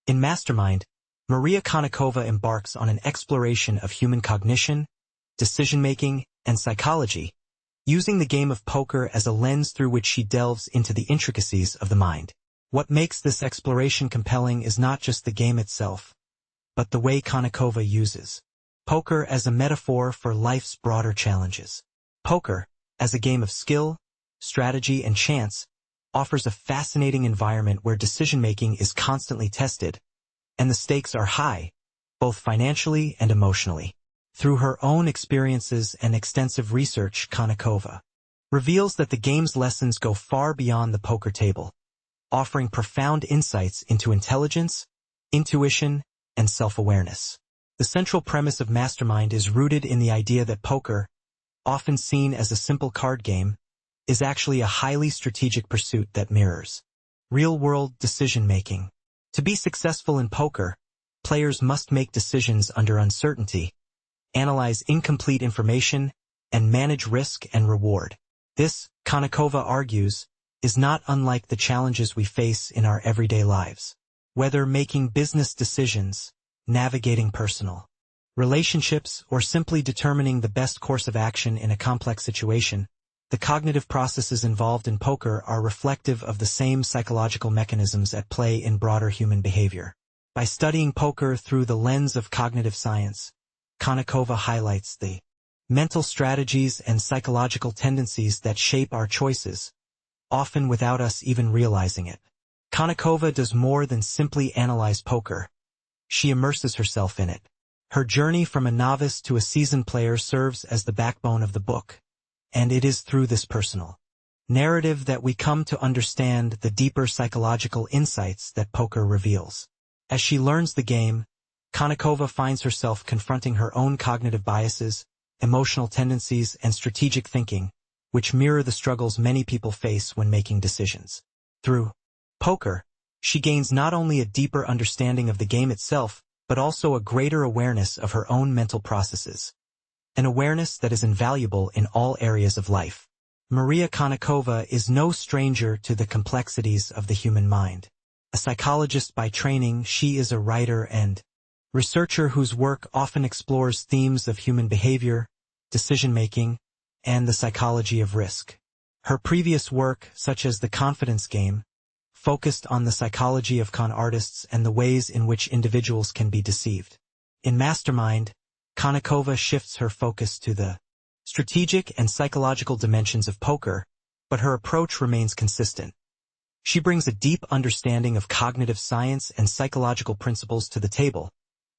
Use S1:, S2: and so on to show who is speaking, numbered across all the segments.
S1: In Mastermind, Maria Konnikova embarks on an exploration of human cognition, decision-making, and psychology, using the game of poker as a lens through which she delves into the intricacies of the mind. What makes this exploration compelling is not just the game itself, but the way Konnikova uses poker as a metaphor for life's broader challenges. Poker, as a game of skill, strategy, and chance, offers a fascinating environment where decision-making is constantly tested, and the stakes are high, both financially and emotionally. Through her own experiences and extensive research, Konnikova reveals that the game's lessons go far beyond the poker table, offering profound insights into intelligence, intuition, and self-awareness. The central premise of Mastermind is rooted in the idea that poker, often seen as a simple card game, is actually a highly strategic pursuit that mirrors real-world decision-making. To be successful in poker, players must make decisions under uncertainty, analyze incomplete information, and manage risk and reward. This, Konnikova argues, is not unlike the challenges we face in our everyday lives. Whether making business decisions, navigating personal relationships, or simply determining the best course of action in a complex situation, the cognitive processes involved in poker are reflective of the same psychological mechanisms at play in broader human behavior. By studying poker through the lens of cognitive science, Konnikova highlights the mental strategies and psychological tendencies that shape our choices, often without us even realizing it. Konnikova does more than simply analyze poker. She immerses herself in it. Her journey from a novice to a seasoned player serves as the backbone of the book, and it is through this personal narrative that we come to understand the deeper psychological insights that poker reveals. As she learns the game, Konnikova finds herself confronting her own cognitive biases, emotional tendencies, and strategic thinking, which mirror the struggles many people face when making decisions. Through poker, she gains not only a deeper understanding of the game itself, but also a greater awareness of her own mental processes. An awareness that is invaluable in all areas of life. Maria Konnikova is no stranger to the complexities of the human mind. A psychologist by training, she is a writer and researcher whose work often explores themes of human behavior, decision-making, and the psychology of risk. Her previous work, such as The Confidence Game, focused on the psychology of con artists and the ways in which individuals can be deceived. In Mastermind, Konnikova shifts her focus to the strategic and psychological dimensions of poker, but her approach remains consistent. She brings a deep understanding of cognitive science and psychological principles to the table,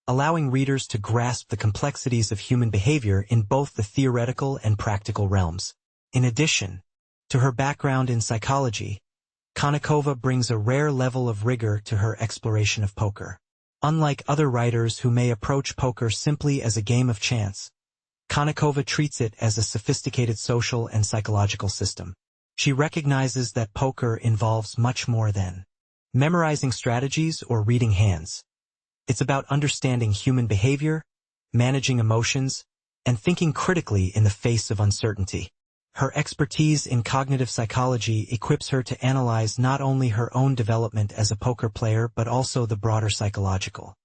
S1: allowing readers to grasp the complexities of human behavior in both the theoretical and practical realms. In addition to her background in psychology, Konnikova brings a rare level of rigor to her exploration of poker. Unlike other writers who may approach poker simply as a game of chance, Konnikova treats it as a sophisticated social and psychological system. She recognizes that poker involves much more than memorizing strategies or reading hands. It's about understanding human behavior, managing emotions, and thinking critically in the face of uncertainty. Her expertise in cognitive psychology equips her to analyze not only her own development as a poker player but also the broader psychological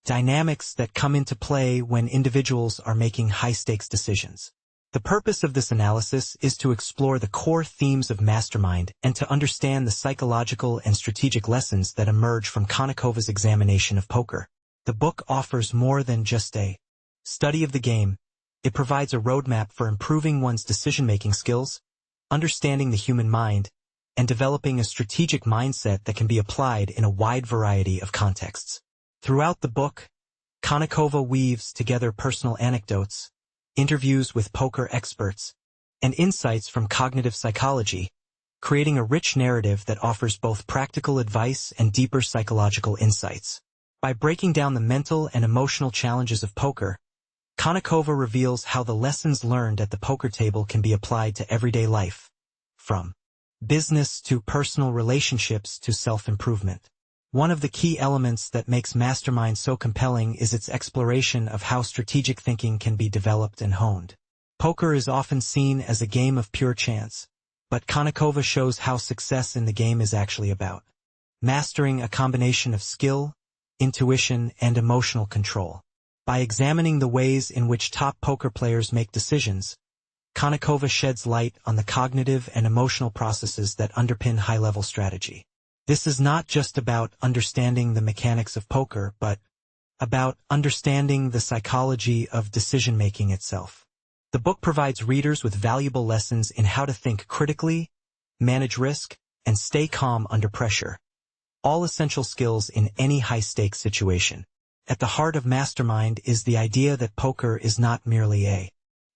S1: dynamics that come into play when individuals are making high-stakes decisions. The purpose of this analysis is to explore the core themes of Mastermind and to understand the psychological and strategic lessons that emerge from Konnikova's examination of poker. The book offers more than just a study of the game. It provides a roadmap for improving one's decision-making skills, understanding the human mind, and developing a strategic mindset that can be applied in a wide variety of contexts. Throughout the book, Konnikova weaves together personal anecdotes, interviews with poker experts, and insights from cognitive psychology, creating a rich narrative that offers both practical advice and deeper psychological insights. By breaking down the mental and emotional challenges of poker, Konnikova reveals how the lessons learned at the poker table can be applied to everyday life, from business to personal relationships to self-improvement. One of the key elements that makes Mastermind so compelling is its exploration of how strategic thinking can be developed and honed. Poker is often seen as a game of pure chance, but Konnikova shows how success in the game is actually about mastering a combination of skill, intuition, and emotional control. By examining the ways in which top poker players make decisions, Konnikova sheds light on the cognitive and emotional processes that underpin high-level strategy. This is not just about understanding the mechanics of poker, but about understanding the psychology of decision-making itself. The book provides readers with valuable lessons in how to think critically, manage risk, and stay calm under pressure. All essential skills in any high-stakes situation. At the heart of Mastermind is the idea that poker is not merely a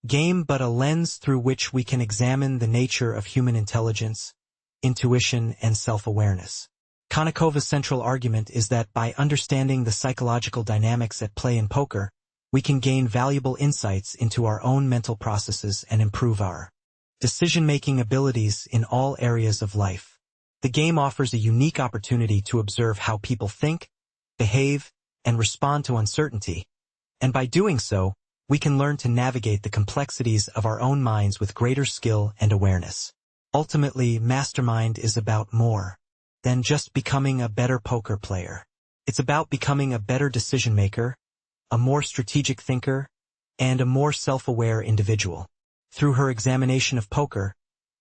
S1: game but a lens through which we can examine the nature of human intelligence, intuition, and self-awareness. Konnikova's central argument is that by understanding the psychological dynamics at play in poker, we can gain valuable insights into our own mental processes and improve our decision-making abilities in all areas of life. The game offers a unique opportunity to observe how people think, behave, and respond to uncertainty, and by doing so, we can learn to navigate the complexities of our own minds with greater skill and awareness. Ultimately, Mastermind is about more than just becoming a better poker player. It's about becoming a better decision-maker, a more strategic thinker, and a more self-aware individual. Through her examination of poker,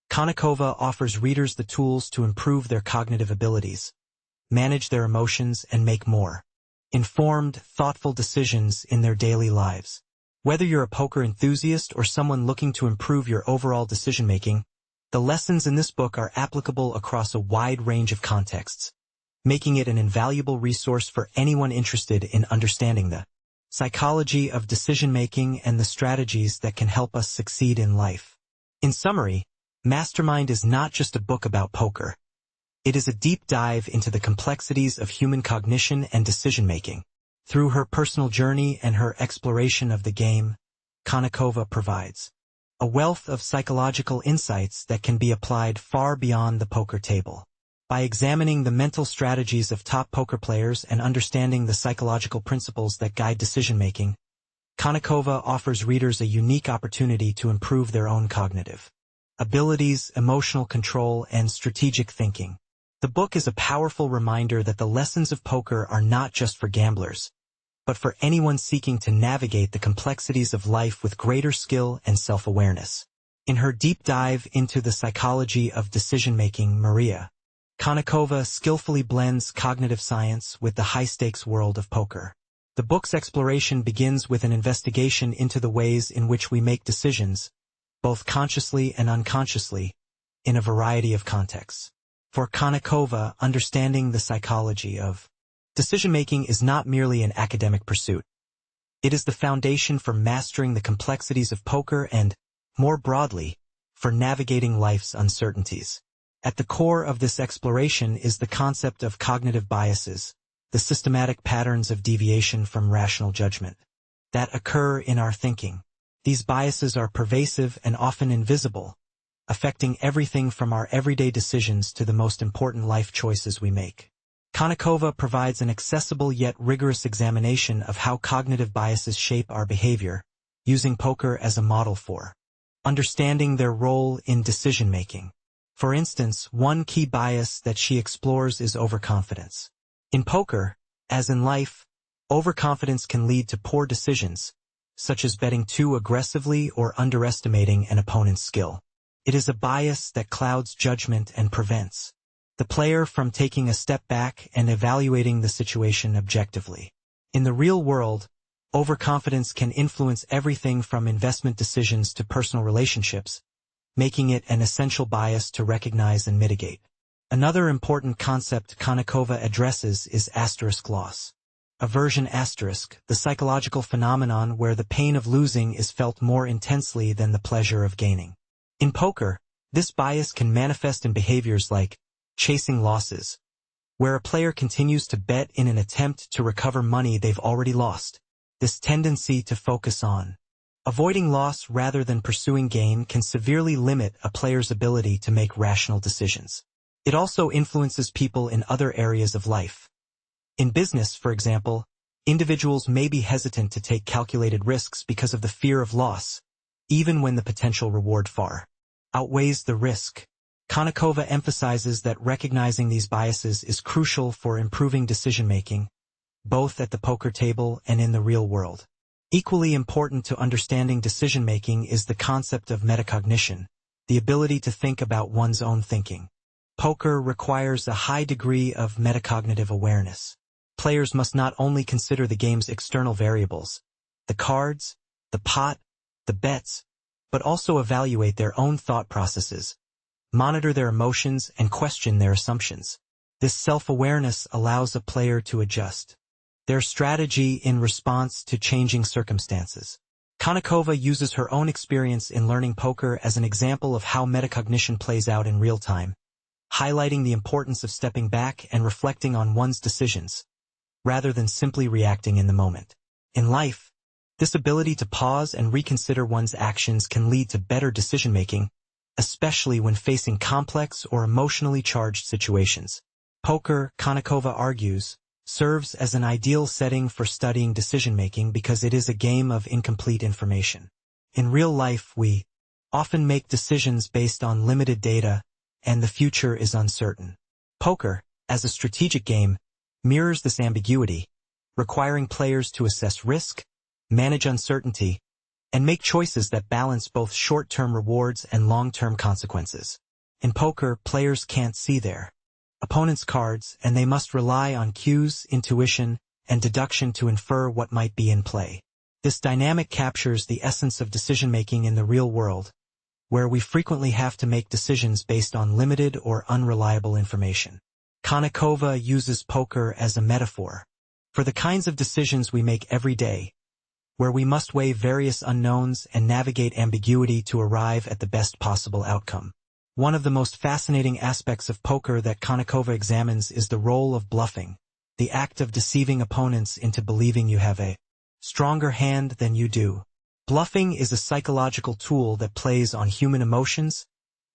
S1: Konnikova offers readers the tools to improve their cognitive abilities, manage their emotions, and make more informed, thoughtful decisions in their daily lives. Whether you're a poker enthusiast or someone looking to improve your overall decision-making, the lessons in this book are applicable across a wide range of contexts, making it an invaluable resource for anyone interested in understanding the psychology of decision-making and the strategies that can help us succeed in life. In summary, Mastermind is not just a book about poker. It is a deep dive into the complexities of human cognition and decision-making. Through her personal journey and her exploration of the game, Konnikova provides a wealth of psychological insights that can be applied far beyond the poker table. By examining the mental strategies of top poker players and understanding the psychological principles that guide decision-making, Konnikova offers readers a unique opportunity to improve their own cognitive abilities, emotional control, and strategic thinking. The book is a powerful reminder that the lessons of poker are not just for gamblers, but for anyone seeking to navigate the complexities of life with greater skill and self-awareness. In her deep dive into the psychology of decision-making, Maria Konnikova skillfully blends cognitive science with the high-stakes world of poker. The book's exploration begins with an investigation into the ways in which we make decisions, both consciously and unconsciously, in a variety of contexts. For Konnikova, understanding the psychology of decision-making is not merely an academic pursuit. It is the foundation for mastering the complexities of poker and, more broadly, for navigating life's uncertainties. At the core of this exploration is the concept of cognitive biases, the systematic patterns of deviation from rational judgment that occur in our thinking. These biases are pervasive and often invisible, affecting everything from our everyday decisions to the most important life choices we make. Konnikova provides an accessible yet rigorous examination of how cognitive biases shape our behavior, using poker as a model for understanding their role in decision-making. For instance, one key bias that she explores is overconfidence. In poker, as in life, overconfidence can lead to poor decisions, such as betting too aggressively or underestimating an opponent's skill. It is a bias that clouds judgment and prevents the player from taking a step back and evaluating the situation objectively. In the real world, overconfidence can influence everything from investment decisions to personal relationships, making it an essential bias to recognize and mitigate. Another important concept Konnikova addresses is asterisk loss. Aversion asterisk, the psychological phenomenon where the pain of losing is felt more intensely than the pleasure of gaining. In poker, this bias can manifest in behaviors like chasing losses, where a player continues to bet in an attempt to recover money they've already lost. This tendency to focus on avoiding loss rather than pursuing gain can severely limit a player's ability to make rational decisions. It also influences people in other areas of life. In business, for example, individuals may be hesitant to take calculated risks because of the fear of loss, even when the potential reward far outweighs the risk. Konnikova emphasizes that recognizing these biases is crucial for improving decision-making, both at the poker table and in the real world. Equally important to understanding decision-making is the concept of metacognition, the ability to think about one's own thinking. Poker requires a high degree of metacognitive awareness. Players must not only consider the game's external variables, the cards, the pot, the bets, but also evaluate their own thought processes, monitor their emotions, and question their assumptions. This self-awareness allows a player to adjust their strategy in response to changing circumstances. Konnikova uses her own experience in learning poker as an example of how metacognition plays out in real time, highlighting the importance of stepping back and reflecting on one's decisions, rather than simply reacting in the moment. In life, this ability to pause and reconsider one's actions can lead to better decision-making, especially when facing complex or emotionally charged situations. Poker, Konnikova argues, serves as an ideal setting for studying decision-making because it is a game of incomplete information. In real life, we often make decisions based on limited data, and the future is uncertain. Poker, as a strategic game, mirrors this ambiguity, requiring players to assess risk, manage uncertainty, and make choices that balance both short-term rewards and long-term consequences. In poker, players can't see their opponent's cards, and they must rely on cues, intuition, and deduction to infer what might be in play. This dynamic captures the essence of decision-making in the real world, where we frequently have to make decisions based on limited or unreliable information. Konnikova uses poker as a metaphor for the kinds of decisions we make every day, where we must weigh various unknowns and navigate ambiguity to arrive at the best possible outcome. One of the most fascinating aspects of poker that Konnikova examines is the role of bluffing, the act of deceiving opponents into believing you have a stronger hand than you do. Bluffing is a psychological tool that plays on human emotions,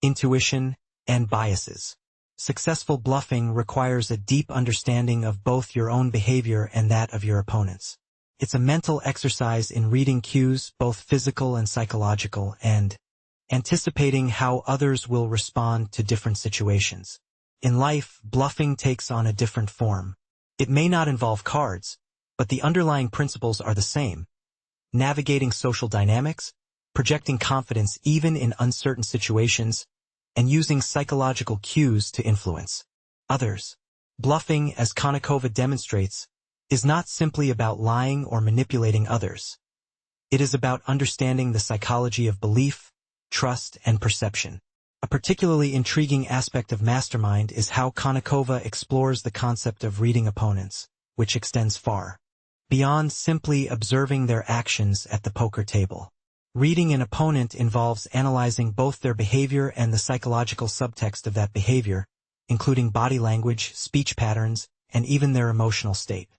S1: intuition, and biases. Successful bluffing requires a deep understanding of both your own behavior and that of your opponents. It's a mental exercise in reading cues, both physical and psychological, and anticipating how others will respond to different situations. In life, bluffing takes on a different form. It may not involve cards, but the underlying principles are the same. Navigating social dynamics, projecting confidence even in uncertain situations, and using psychological cues to influence others. Bluffing, as Konnikova demonstrates, is not simply about lying or manipulating others. It is about understanding the psychology of belief, trust, and perception. A particularly intriguing aspect of Mastermind is how Konnikova explores the concept of reading opponents, which extends far beyond simply observing their actions at the poker table. Reading an opponent involves analyzing both their behavior and the psychological subtext of that behavior, including body language, speech patterns, and even their emotional state.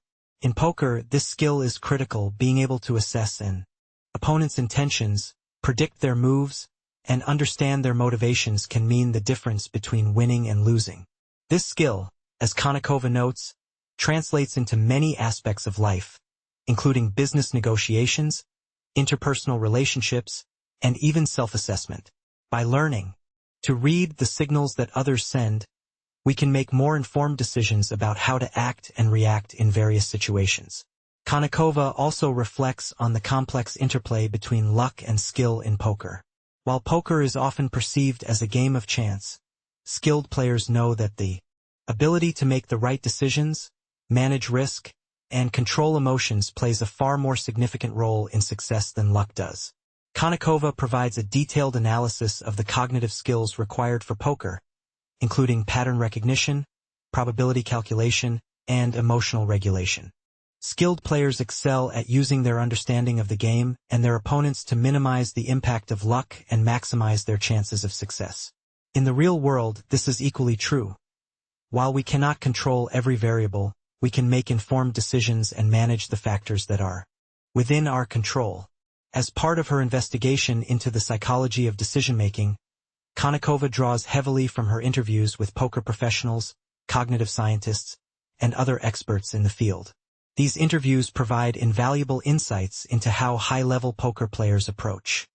S1: In poker, this skill is critical, being able to assess an opponent's intentions, predict their moves, and understand their motivations can mean the difference between winning and losing. This skill, as Konnikova notes, translates into many aspects of life, including business negotiations, interpersonal relationships, and even self-assessment. By learning to read the signals that others send, we can make more informed decisions about how to act and react in various situations. Konnikova also reflects on the complex interplay between luck and skill in poker. While poker is often perceived as a game of chance, skilled players know that the ability to make the right decisions, manage risk, and control emotions plays a far more significant role in success than luck does. Konnikova provides a detailed analysis of the cognitive skills required for poker, including pattern recognition, probability calculation, and emotional regulation. Skilled players excel at using their understanding of the game and their opponents to minimize the impact of luck and maximize their chances of success. In the real world, this is equally true. While we cannot control every variable, we can make informed decisions and manage the factors that are within our control. As part of her investigation into the psychology of decision-making, Konnikova draws heavily from her interviews with poker professionals, cognitive scientists, and other experts in the field. These interviews provide invaluable insights into how high-level poker players approach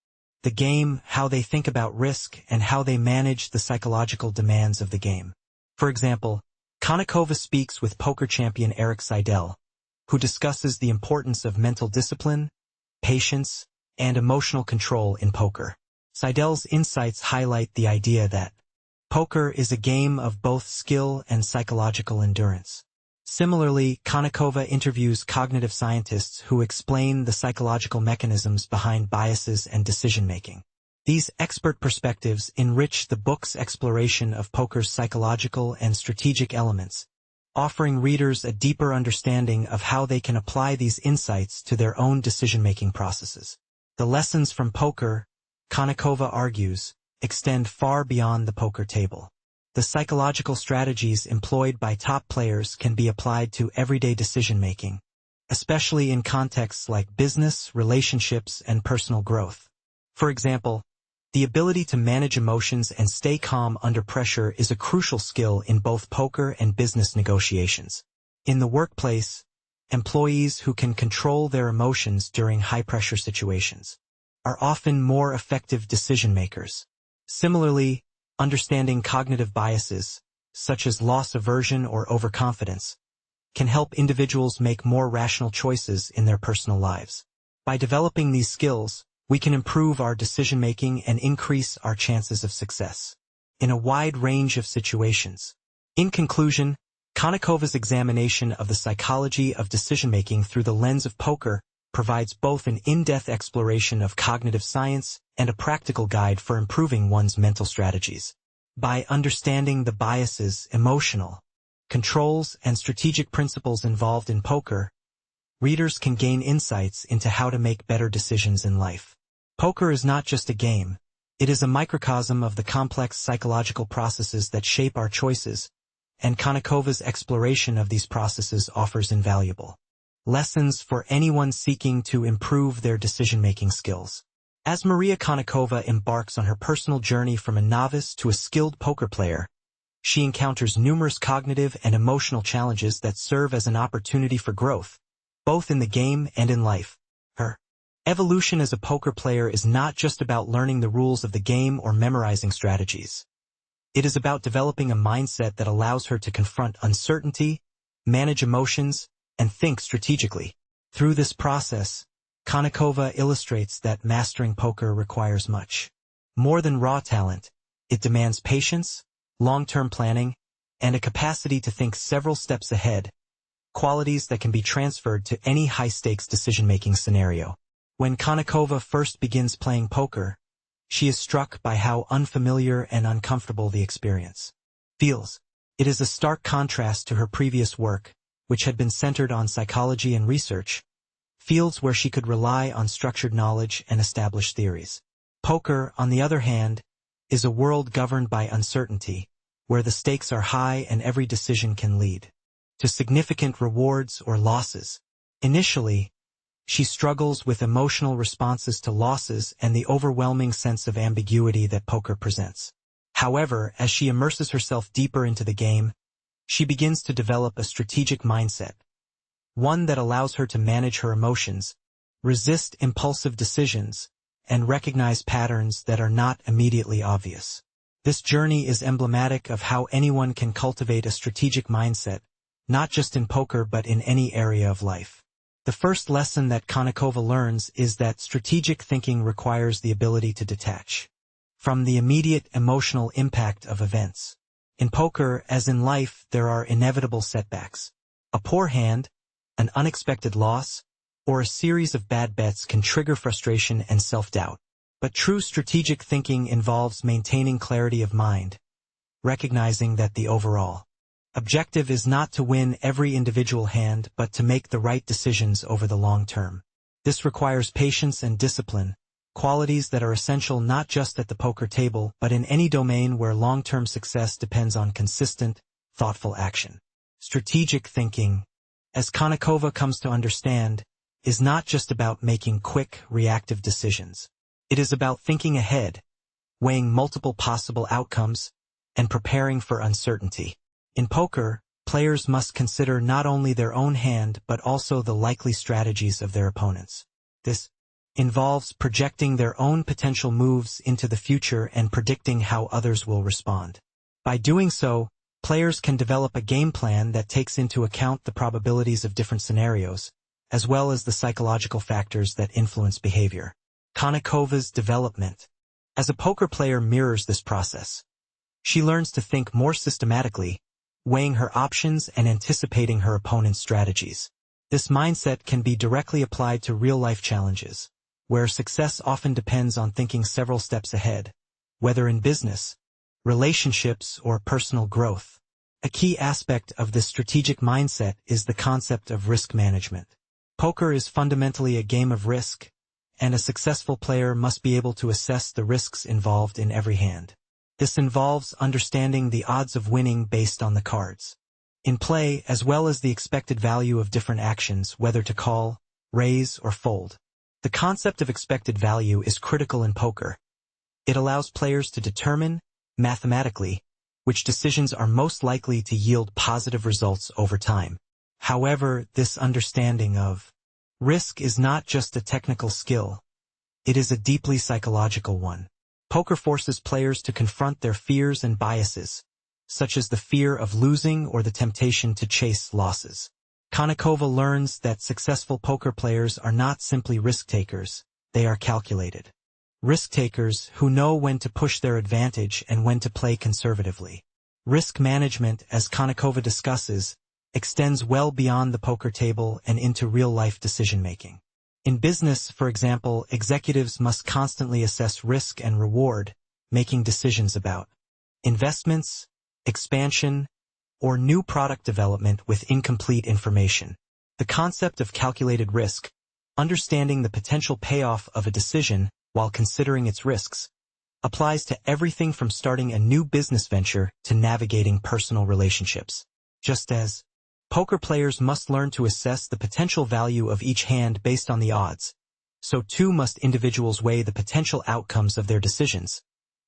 S1: the game, how they think about risk, and how they manage the psychological demands of the game. For example, Konnikova speaks with poker champion Eric Seidel, who discusses the importance of mental discipline, patience, and emotional control in poker. Seidel's insights highlight the idea that poker is a game of both skill and psychological endurance. Similarly, Konnikova interviews cognitive scientists who explain the psychological mechanisms behind biases and decision-making. These expert perspectives enrich the book's exploration of poker's psychological and strategic elements, offering readers a deeper understanding of how they can apply these insights to their own decision-making processes. The lessons from poker, Konnikova argues, extend far beyond the poker table. The psychological strategies employed by top players can be applied to everyday decision-making, especially in contexts like business, relationships, and personal growth. For example, the ability to manage emotions and stay calm under pressure is a crucial skill in both poker and business negotiations. In the workplace, employees who can control their emotions during high-pressure situations are often more effective decision-makers. Similarly, understanding cognitive biases, such as loss aversion or overconfidence, can help individuals make more rational choices in their personal lives. By developing these skills, we can improve our decision-making and increase our chances of success in a wide range of situations. In conclusion, Konnikova's examination of the psychology of decision-making through the lens of poker provides both an in-depth exploration of cognitive science and a practical guide for improving one's mental strategies. By understanding the biases, emotional controls, and strategic principles involved in poker, readers can gain insights into how to make better decisions in life. Poker is not just a game, it is a microcosm of the complex psychological processes that shape our choices, and Konnikova's exploration of these processes offers invaluable lessons for anyone seeking to improve their decision-making skills. As Maria Konnikova embarks on her personal journey from a novice to a skilled poker player, she encounters numerous cognitive and emotional challenges that serve as an opportunity for growth, both in the game and in life. Her evolution as a poker player is not just about learning the rules of the game or memorizing strategies. It is about developing a mindset that allows her to confront uncertainty, manage emotions, and think strategically. Through this process, Konnikova illustrates that mastering poker requires much more than raw talent. It demands patience, long-term planning, and a capacity to think several steps ahead, qualities that can be transferred to any high-stakes decision-making scenario. When Konnikova first begins playing poker, she is struck by how unfamiliar and uncomfortable the experience feels. It is a stark contrast to her previous work, which had been centered on psychology and research, fields where she could rely on structured knowledge and established theories. Poker, on the other hand, is a world governed by uncertainty, where the stakes are high and every decision can lead to significant rewards or losses. Initially, she struggles with emotional responses to losses and the overwhelming sense of ambiguity that poker presents. However, as she immerses herself deeper into the game, she begins to develop a strategic mindset, one that allows her to manage her emotions, resist impulsive decisions, and recognize patterns that are not immediately obvious. This journey is emblematic of how anyone can cultivate a strategic mindset, not just in poker but in any area of life. The first lesson that Konnikova learns is that strategic thinking requires the ability to detach from the immediate emotional impact of events. In poker, as in life, there are inevitable setbacks. A poor hand, an unexpected loss, or a series of bad bets can trigger frustration and self-doubt. But true strategic thinking involves maintaining clarity of mind, recognizing that the overall objective is not to win every individual hand but to make the right decisions over the long term. This requires patience and discipline, qualities that are essential not just at the poker table but in any domain where long-term success depends on consistent, thoughtful action. Strategic thinking, as Konnikova comes to understand, is not just about making quick, reactive decisions. It is about thinking ahead, weighing multiple possible outcomes, and preparing for uncertainty. In poker, players must consider not only their own hand but also the likely strategies of their opponents. This involves projecting their own potential moves into the future and predicting how others will respond. By doing so, Players can develop a game plan that takes into account the probabilities of different scenarios, as well as the psychological factors that influence behavior. Konnikova's development as a poker player mirrors this process. She learns to think more systematically, weighing her options and anticipating her opponent's strategies. This mindset can be directly applied to real-life challenges, where success often depends on thinking several steps ahead, whether in business, relationships, or personal growth. A key aspect of this strategic mindset is the concept of risk management. Poker is fundamentally a game of risk, and a successful player must be able to assess the risks involved in every hand. This involves understanding the odds of winning based on the cards in play, as well as the expected value of different actions, whether to call, raise, or fold. The concept of expected value is critical in poker. It allows players to determine, mathematically, which decisions are most likely to yield positive results over time. However, this understanding of risk is not just a technical skill. It is a deeply psychological one. Poker forces players to confront their fears and biases, such as the fear of losing or the temptation to chase losses. Konnikova learns that successful poker players are not simply risk-takers, they are calculated risk-takers who know when to push their advantage and when to play conservatively. Risk management, as Konnikova discusses, extends well beyond the poker table and into real-life decision-making. In business, for example, executives must constantly assess risk and reward, making decisions about investments, expansion, or new product development with incomplete information. The concept of calculated risk, understanding the potential payoff of a decision while considering its risks, applies to everything from starting a new business venture to navigating personal relationships. Just as poker players must learn to assess the potential value of each hand based on the odds, so too must individuals weigh the potential outcomes of their decisions,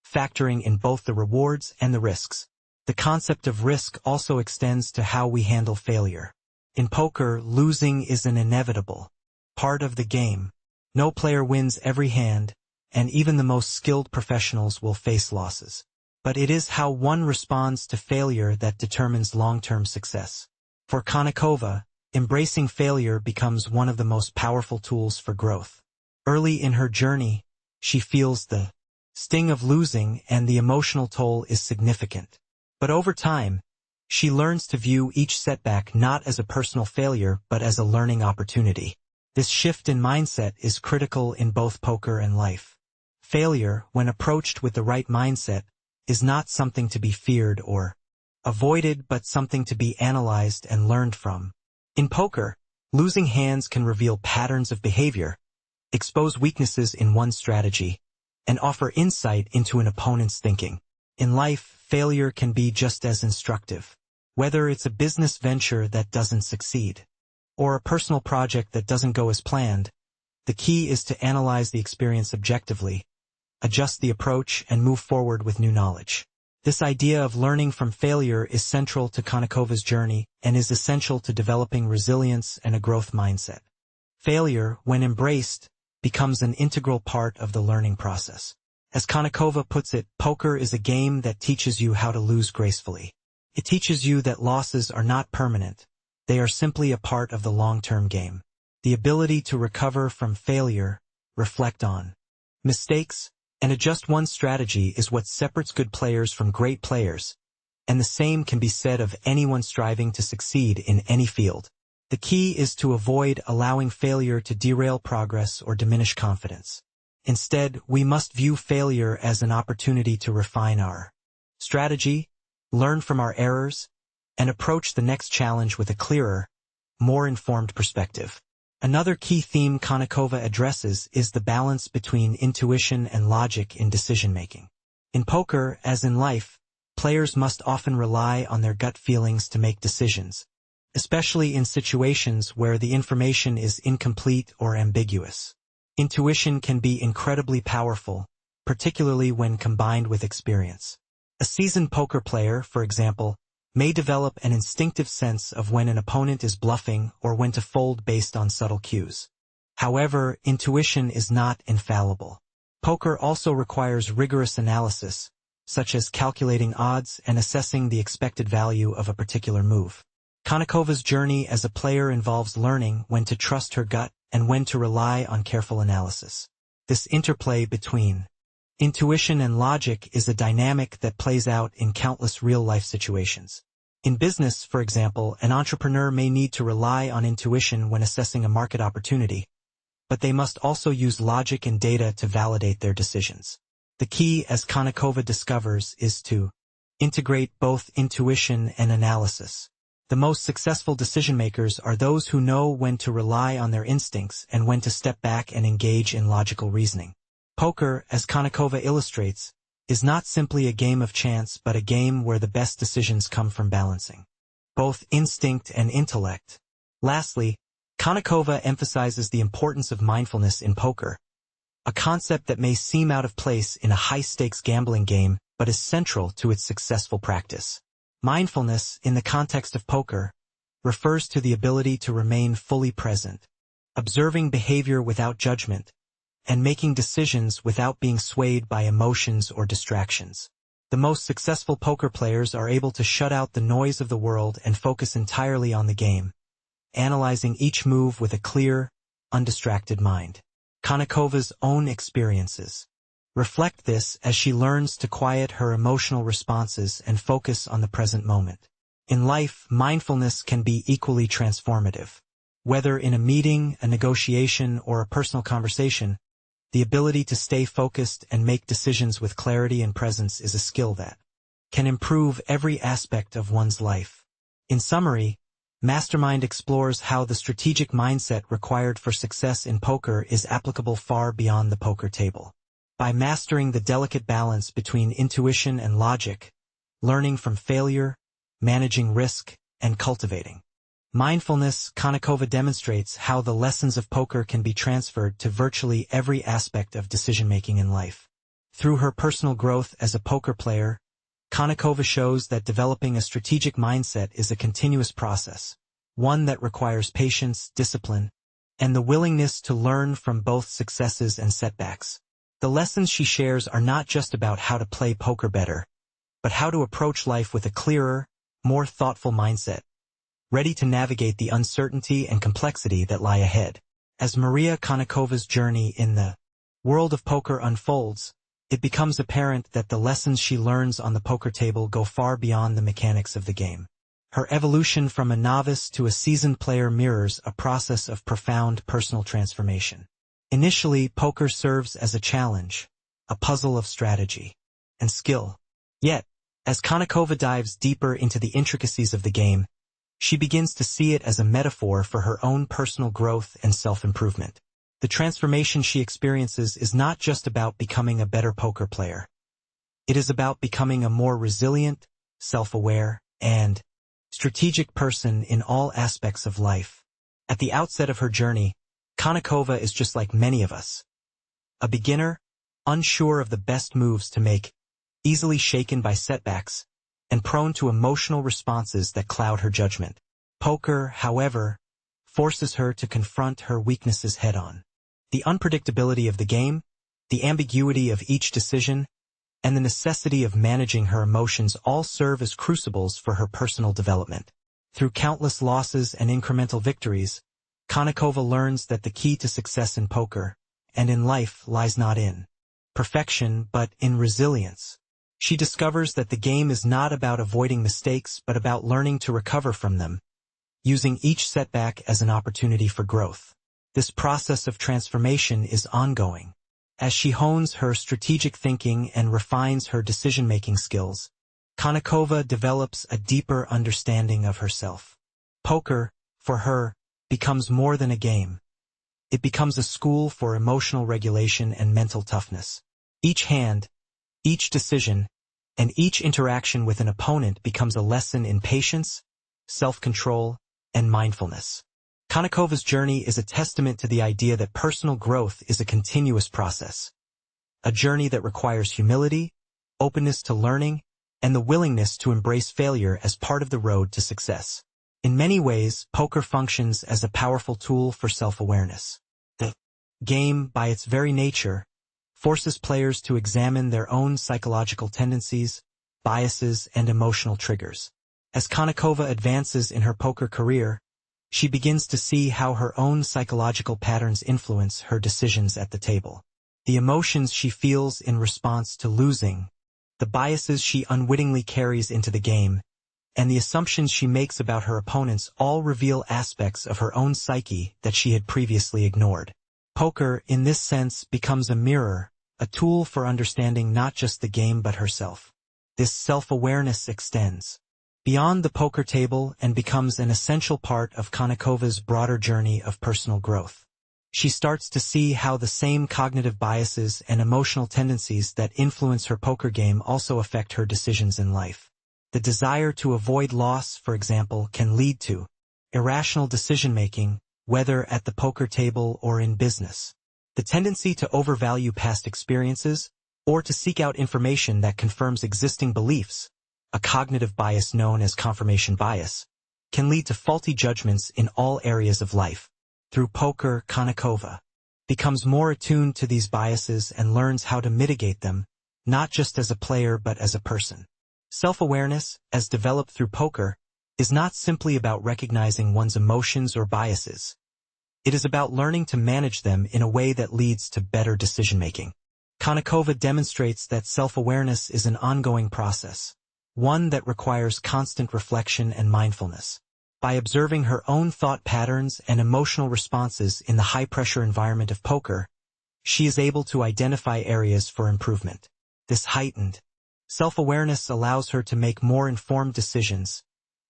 S1: factoring in both the rewards and the risks. The concept of risk also extends to how we handle failure. In poker, losing is an inevitable part of the game. No player wins every hand, and even the most skilled professionals will face losses. But it is how one responds to failure that determines long-term success. For Konnikova, embracing failure becomes one of the most powerful tools for growth. Early in her journey, she feels the sting of losing, and the emotional toll is significant. But over time, she learns to view each setback not as a personal failure but as a learning opportunity. This shift in mindset is critical in both poker and life. Failure, when approached with the right mindset, is not something to be feared or avoided but something to be analyzed and learned from. In poker, losing hands can reveal patterns of behavior, expose weaknesses in one's strategy, and offer insight into an opponent's thinking. In life, failure can be just as instructive. Whether it's a business venture that doesn't succeed, or a personal project that doesn't go as planned, the key is to analyze the experience objectively, adjust the approach, and move forward with new knowledge. This idea of learning from failure is central to Konnikova's journey and is essential to developing resilience and a growth mindset. Failure, when embraced, becomes an integral part of the learning process. As Konnikova puts it, poker is a game that teaches you how to lose gracefully. It teaches you that losses are not permanent. They are simply a part of the long-term game. The ability to recover from failure, reflect on mistakes, and adjust one's strategy is what separates good players from great players, and the same can be said of anyone striving to succeed in any field. The key is to avoid allowing failure to derail progress or diminish confidence. Instead, we must view failure as an opportunity to refine our strategy, learn from our errors, and approach the next challenge with a clearer, more informed perspective. Another key theme Konnikova addresses is the balance between intuition and logic in decision-making. In poker, as in life, players must often rely on their gut feelings to make decisions, especially in situations where the information is incomplete or ambiguous. Intuition can be incredibly powerful, particularly when combined with experience. A seasoned poker player, for example, may develop an instinctive sense of when an opponent is bluffing or when to fold based on subtle cues. However, intuition is not infallible. Poker also requires rigorous analysis, such as calculating odds and assessing the expected value of a particular move. Konnikova's journey as a player involves learning when to trust her gut and when to rely on careful analysis. This interplay between intuition and logic is a dynamic that plays out in countless real-life situations. In business, for example, an entrepreneur may need to rely on intuition when assessing a market opportunity, but they must also use logic and data to validate their decisions. The key, as Konnikova discovers, is to integrate both intuition and analysis. The most successful decision-makers are those who know when to rely on their instincts and when to step back and engage in logical reasoning. Poker, as Konnikova illustrates, is not simply a game of chance but a game where the best decisions come from balancing both instinct and intellect. Lastly, Konnikova emphasizes the importance of mindfulness in poker, a concept that may seem out of place in a high-stakes gambling game but is central to its successful practice. Mindfulness, in the context of poker, refers to the ability to remain fully present, observing behavior without judgment, and making decisions without being swayed by emotions or distractions. The most successful poker players are able to shut out the noise of the world and focus entirely on the game, analyzing each move with a clear, undistracted mind. Konnikova's own experiences reflect this as she learns to quiet her emotional responses and focus on the present moment. In life, mindfulness can be equally transformative. Whether in a meeting, a negotiation, or a personal conversation, the ability to stay focused and make decisions with clarity and presence is a skill that can improve every aspect of one's life. In summary, Mastermind explores how the strategic mindset required for success in poker is applicable far beyond the poker table. By mastering the delicate balance between intuition and logic, learning from failure, managing risk, and cultivating mindfulness, Konnikova demonstrates how the lessons of poker can be transferred to virtually every aspect of decision-making in life. Through her personal growth as a poker player, Konnikova shows that developing a strategic mindset is a continuous process, one that requires patience, discipline, and the willingness to learn from both successes and setbacks. The lessons she shares are not just about how to play poker better, but how to approach life with a clearer, more thoughtful mindset, ready to navigate the uncertainty and complexity that lie ahead. As Maria Konnikova's journey in the world of poker unfolds, it becomes apparent that the lessons she learns on the poker table go far beyond the mechanics of the game. Her evolution from a novice to a seasoned player mirrors a process of profound personal transformation. Initially, poker serves as a challenge, a puzzle of strategy and skill. Yet, as Konnikova dives deeper into the intricacies of the game, she begins to see it as a metaphor for her own personal growth and self-improvement. The transformation she experiences is not just about becoming a better poker player. It is about becoming a more resilient, self-aware, and strategic person in all aspects of life. At the outset of her journey, Konnikova is just like many of us. A beginner, unsure of the best moves to make, easily shaken by setbacks, and prone to emotional responses that cloud her judgment. Poker, however, forces her to confront her weaknesses head-on. The unpredictability of the game, the ambiguity of each decision, and the necessity of managing her emotions all serve as crucibles for her personal development. Through countless losses and incremental victories, Konnikova learns that the key to success in poker, and in life, lies not in perfection but in resilience. She discovers that the game is not about avoiding mistakes but about learning to recover from them, using each setback as an opportunity for growth. This process of transformation is ongoing. As she hones her strategic thinking and refines her decision-making skills, Konnikova develops a deeper understanding of herself. Poker, for her, becomes more than a game. It becomes a school for emotional regulation and mental toughness. Each hand, each decision, and each interaction with an opponent becomes a lesson in patience, self-control, and mindfulness. Konnikova's journey is a testament to the idea that personal growth is a continuous process, a journey that requires humility, openness to learning, and the willingness to embrace failure as part of the road to success. In many ways, poker functions as a powerful tool for self-awareness. The game, by its very nature, forces players to examine their own psychological tendencies, biases, and emotional triggers. As Konnikova advances in her poker career, she begins to see how her own psychological patterns influence her decisions at the table. The emotions she feels in response to losing, the biases she unwittingly carries into the game, and the assumptions she makes about her opponents all reveal aspects of her own psyche that she had previously ignored. Poker, in this sense, becomes a mirror, a tool for understanding not just the game but herself. This self-awareness extends beyond the poker table and becomes an essential part of Konnikova's broader journey of personal growth. She starts to see how the same cognitive biases and emotional tendencies that influence her poker game also affect her decisions in life. The desire to avoid loss, for example, can lead to irrational decision-making, whether at the poker table or in business. The tendency to overvalue past experiences, or to seek out information that confirms existing beliefs, a cognitive bias known as confirmation bias, can lead to faulty judgments in all areas of life. Through poker, Konnikova becomes more attuned to these biases and learns how to mitigate them, not just as a player but as a person. Self-awareness, as developed through poker, is not simply about recognizing one's emotions or biases. It is about learning to manage them in a way that leads to better decision-making. Konnikova demonstrates that self-awareness is an ongoing process, one that requires constant reflection and mindfulness. By observing her own thought patterns and emotional responses in the high-pressure environment of poker, she is able to identify areas for improvement. This heightened self-awareness allows her to make more informed decisions,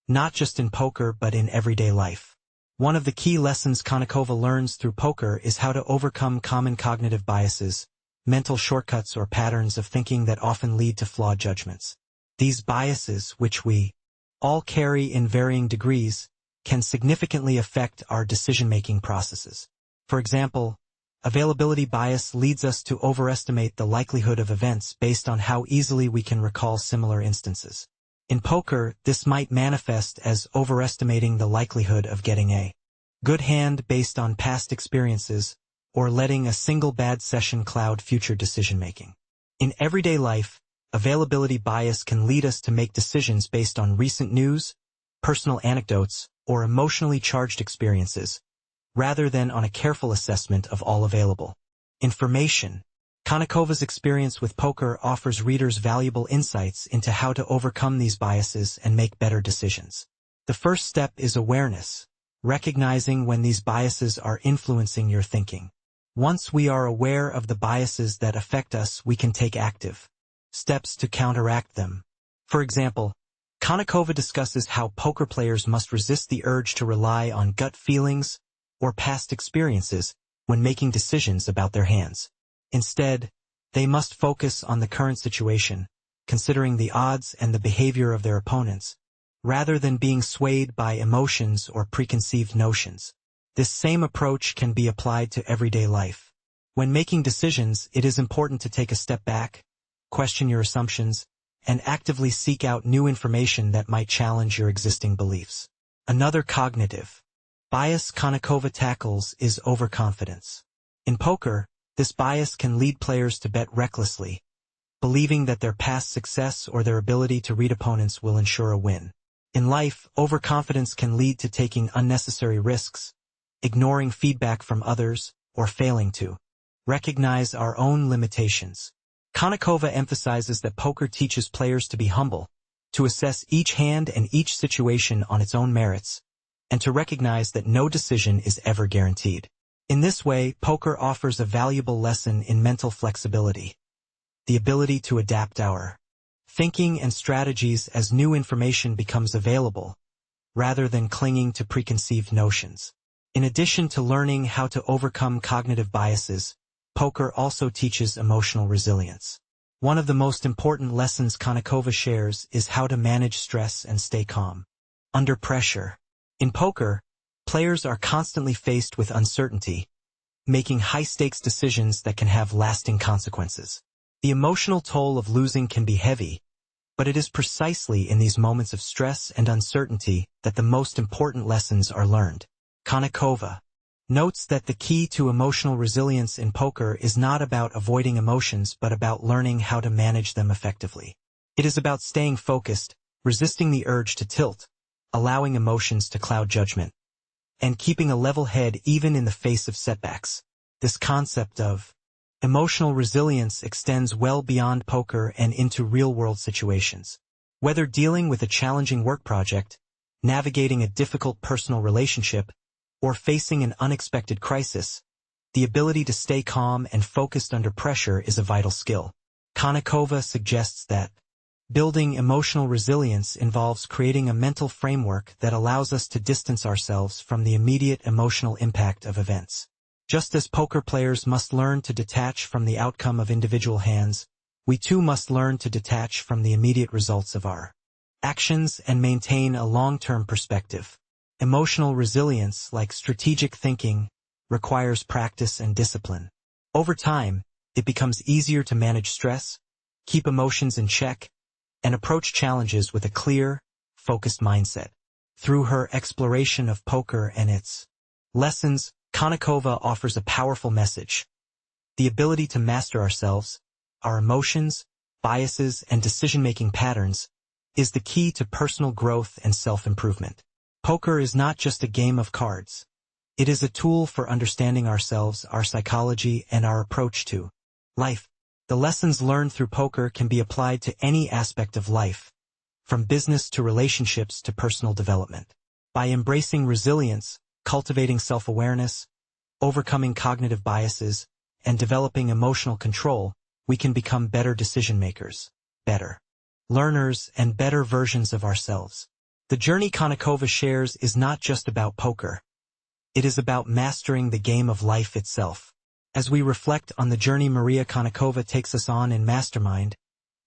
S1: not just in poker but in everyday life. One of the key lessons Konnikova learns through poker is how to overcome common cognitive biases, mental shortcuts or patterns of thinking that often lead to flawed judgments. These biases, which we all carry in varying degrees, can significantly affect our decision-making processes. For example, availability bias leads us to overestimate the likelihood of events based on how easily we can recall similar instances. In poker, this might manifest as overestimating the likelihood of getting a good hand based on past experiences, or letting a single bad session cloud future decision-making. In everyday life, availability bias can lead us to make decisions based on recent news, personal anecdotes, or emotionally charged experiences, rather than on a careful assessment of all available information. Konnikova's experience with poker offers readers valuable insights into how to overcome these biases and make better decisions. The first step is awareness, recognizing when these biases are influencing your thinking. Once we are aware of the biases that affect us, we can take active steps to counteract them. For example, Konnikova discusses how poker players must resist the urge to rely on gut feelings or past experiences when making decisions about their hands. Instead, they must focus on the current situation, considering the odds and the behavior of their opponents, rather than being swayed by emotions or preconceived notions. This same approach can be applied to everyday life. When making decisions, it is important to take a step back, question your assumptions, and actively seek out new information that might challenge your existing beliefs. Another cognitive bias Konnikova tackles is overconfidence. In poker, this bias can lead players to bet recklessly, believing that their past success or their ability to read opponents will ensure a win. In life, overconfidence can lead to taking unnecessary risks, ignoring feedback from others, or failing to recognize our own limitations. Konnikova emphasizes that poker teaches players to be humble, to assess each hand and each situation on its own merits, and to recognize that no decision is ever guaranteed. In this way, poker offers a valuable lesson in mental flexibility, the ability to adapt our thinking and strategies as new information becomes available, rather than clinging to preconceived notions. In addition to learning how to overcome cognitive biases, poker also teaches emotional resilience. One of the most important lessons Konnikova shares is how to manage stress and stay calm under pressure. In poker, players are constantly faced with uncertainty, making high-stakes decisions that can have lasting consequences. The emotional toll of losing can be heavy, but it is precisely in these moments of stress and uncertainty that the most important lessons are learned. Konnikova notes that the key to emotional resilience in poker is not about avoiding emotions but about learning how to manage them effectively. It is about staying focused, resisting the urge to tilt, allowing emotions to cloud judgment, and keeping a level head even in the face of setbacks. This concept of emotional resilience extends well beyond poker and into real-world situations. Whether dealing with a challenging work project, navigating a difficult personal relationship, or facing an unexpected crisis, the ability to stay calm and focused under pressure is a vital skill. Konnikova suggests that building emotional resilience involves creating a mental framework that allows us to distance ourselves from the immediate emotional impact of events. Just as poker players must learn to detach from the outcome of individual hands, we too must learn to detach from the immediate results of our actions and maintain a long-term perspective. Emotional resilience, like strategic thinking, requires practice and discipline. Over time, it becomes easier to manage stress, keep emotions in check, and approach challenges with a clear, focused mindset. Through her exploration of poker and its lessons, Konnikova offers a powerful message. The ability to master ourselves, our emotions, biases, and decision-making patterns is the key to personal growth and self-improvement. Poker is not just a game of cards. It is a tool for understanding ourselves, our psychology, and our approach to life. The lessons learned through poker can be applied to any aspect of life, from business to relationships to personal development. By embracing resilience, cultivating self-awareness, overcoming cognitive biases, and developing emotional control, we can become better decision-makers, better learners, and better versions of ourselves. The journey Konnikova shares is not just about poker. It is about mastering the game of life itself. As we reflect on the journey Maria Konnikova takes us on in Mastermind,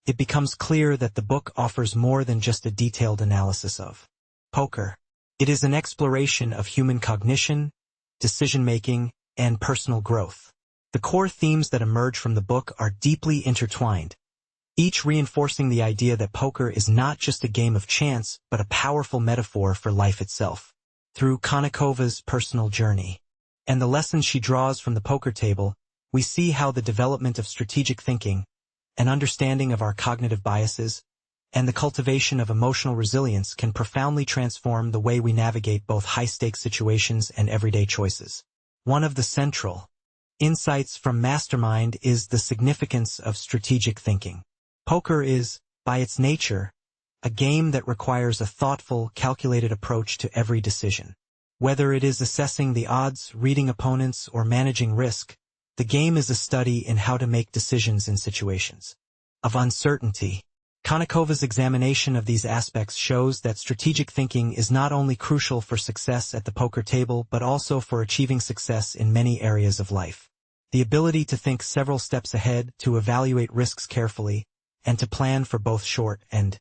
S1: it becomes clear that the book offers more than just a detailed analysis of poker. It is an exploration of human cognition, decision-making, and personal growth. The core themes that emerge from the book are deeply intertwined, each reinforcing the idea that poker is not just a game of chance but a powerful metaphor for life itself. Through Konnikova's personal journey and the lessons she draws from the poker table, we see how the development of strategic thinking, an understanding of our cognitive biases, and the cultivation of emotional resilience can profoundly transform the way we navigate both high-stakes situations and everyday choices. One of the central insights from Mastermind is the significance of strategic thinking. Poker is, by its nature, a game that requires a thoughtful, calculated approach to every decision. Whether it is assessing the odds, reading opponents, or managing risk, the game is a study in how to make decisions in situations of uncertainty. Konnikova's examination of these aspects shows that strategic thinking is not only crucial for success at the poker table but also for achieving success in many areas of life. The ability to think several steps ahead, to evaluate risks carefully, and to plan for both short and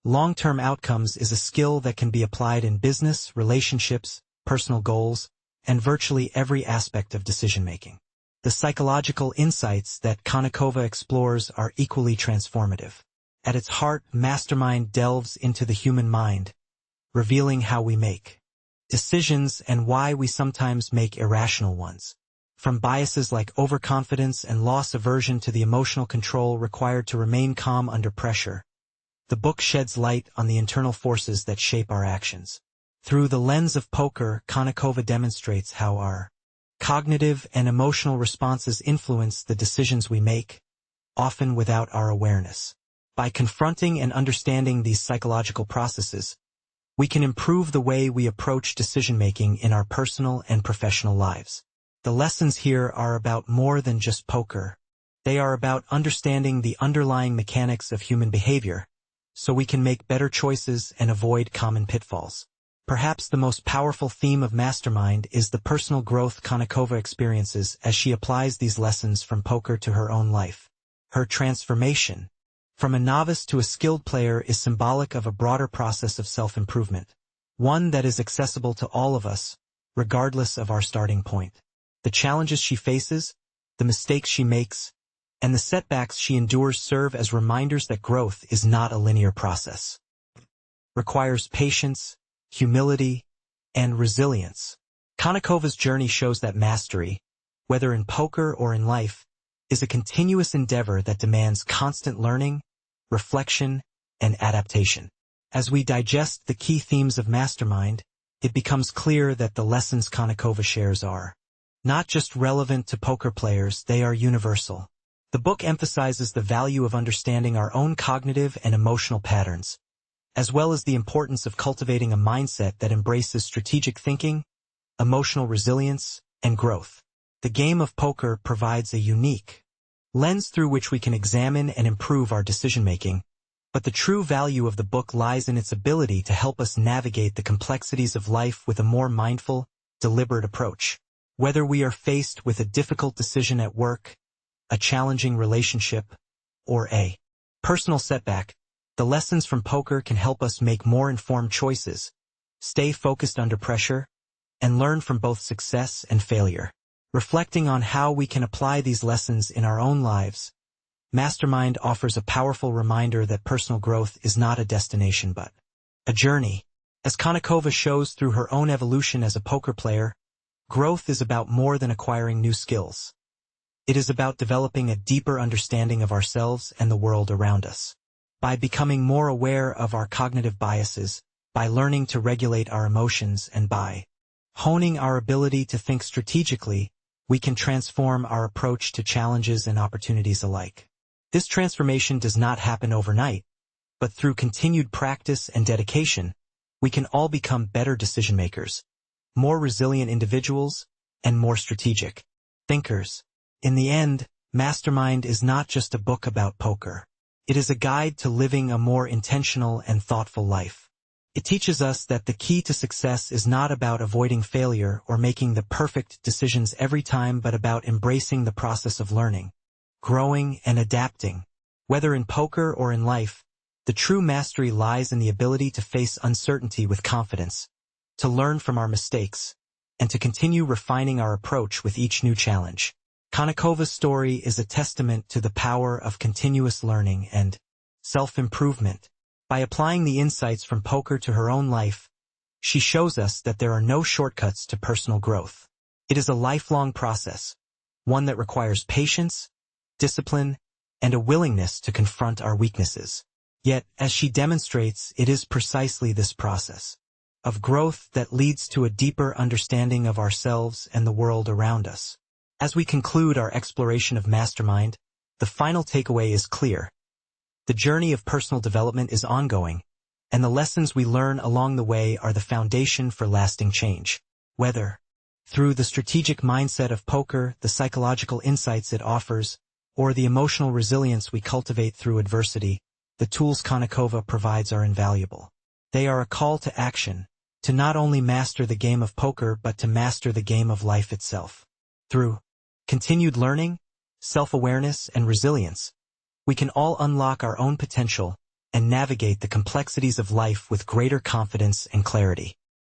S1: long-term outcomes is a skill that can be applied in business, relationships, personal goals, and virtually every aspect of decision-making. The psychological insights that Konnikova explores are equally transformative. At its heart, Mastermind delves into the human mind, revealing how we make decisions and why we sometimes make irrational ones. From biases like overconfidence and loss aversion to the emotional control required to remain calm under pressure, the book sheds light on the internal forces that shape our actions. Through the lens of poker, Konnikova demonstrates how our cognitive and emotional responses influence the decisions we make, often without our awareness. By confronting and understanding these psychological processes, we can improve the way we approach decision-making in our personal and professional lives. The lessons here are about more than just poker. They are about understanding the underlying mechanics of human behavior, so we can make better choices and avoid common pitfalls. Perhaps the most powerful theme of Mastermind is the personal growth Konnikova experiences as she applies these lessons from poker to her own life. Her transformation from a novice to a skilled player is symbolic of a broader process of self-improvement, one that is accessible to all of us, regardless of our starting point. The challenges she faces, the mistakes she makes, and the setbacks she endures serve as reminders that growth is not a linear process. It requires patience, humility, and resilience. Konnikova's journey shows that mastery, whether in poker or in life, is a continuous endeavor that demands constant learning, reflection, and adaptation. As we digest the key themes of Mastermind, it becomes clear that the lessons Konnikova shares are not just relevant to poker players, they are universal. The book emphasizes the value of understanding our own cognitive and emotional patterns, as well as the importance of cultivating a mindset that embraces strategic thinking, emotional resilience, and growth. The game of poker provides a unique lens through which we can examine and improve our decision-making, but the true value of the book lies in its ability to help us navigate the complexities of life with a more mindful, deliberate approach. Whether we are faced with a difficult decision at work, a challenging relationship, or a personal setback, the lessons from poker can help us make more informed choices, stay focused under pressure, and learn from both success and failure. Reflecting on how we can apply these lessons in our own lives, Mastermind offers a powerful reminder that personal growth is not a destination but a journey. As Konnikova shows through her own evolution as a poker player, growth is about more than acquiring new skills. It is about developing a deeper understanding of ourselves and the world around us. By becoming more aware of our cognitive biases, by learning to regulate our emotions, and by honing our ability to think strategically, we can transform our approach to challenges and opportunities alike. This transformation does not happen overnight, but through continued practice and dedication, we can all become better decision-makers, more resilient individuals, and more strategic thinkers. In the end, Mastermind is not just a book about poker. It is a guide to living a more intentional and thoughtful life. It teaches us that the key to success is not about avoiding failure or making the perfect decisions every time, but about embracing the process of learning, growing, and adapting. Whether in poker or in life, the true mastery lies in the ability to face uncertainty with confidence, to learn from our mistakes, and to continue refining our approach with each new challenge. Konnikova's story is a testament to the power of continuous learning and self-improvement. By applying the insights from poker to her own life, she shows us that there are no shortcuts to personal growth. It is a lifelong process, one that requires patience, discipline, and a willingness to confront our weaknesses. Yet, as she demonstrates, it is precisely this process of growth that leads to a deeper understanding of ourselves and the world around us. As we conclude our exploration of Mastermind, the final takeaway is clear. The journey of personal development is ongoing, and the lessons we learn along the way are the foundation for lasting change. Whether through the strategic mindset of poker, the psychological insights it offers, or the emotional resilience we cultivate through adversity, the tools Konnikova provides are invaluable. They are a call to action, to not only master the game of poker but to master the game of life itself. Through continued learning, self-awareness, and resilience, we can all unlock our own potential and navigate the complexities of life with greater confidence and clarity.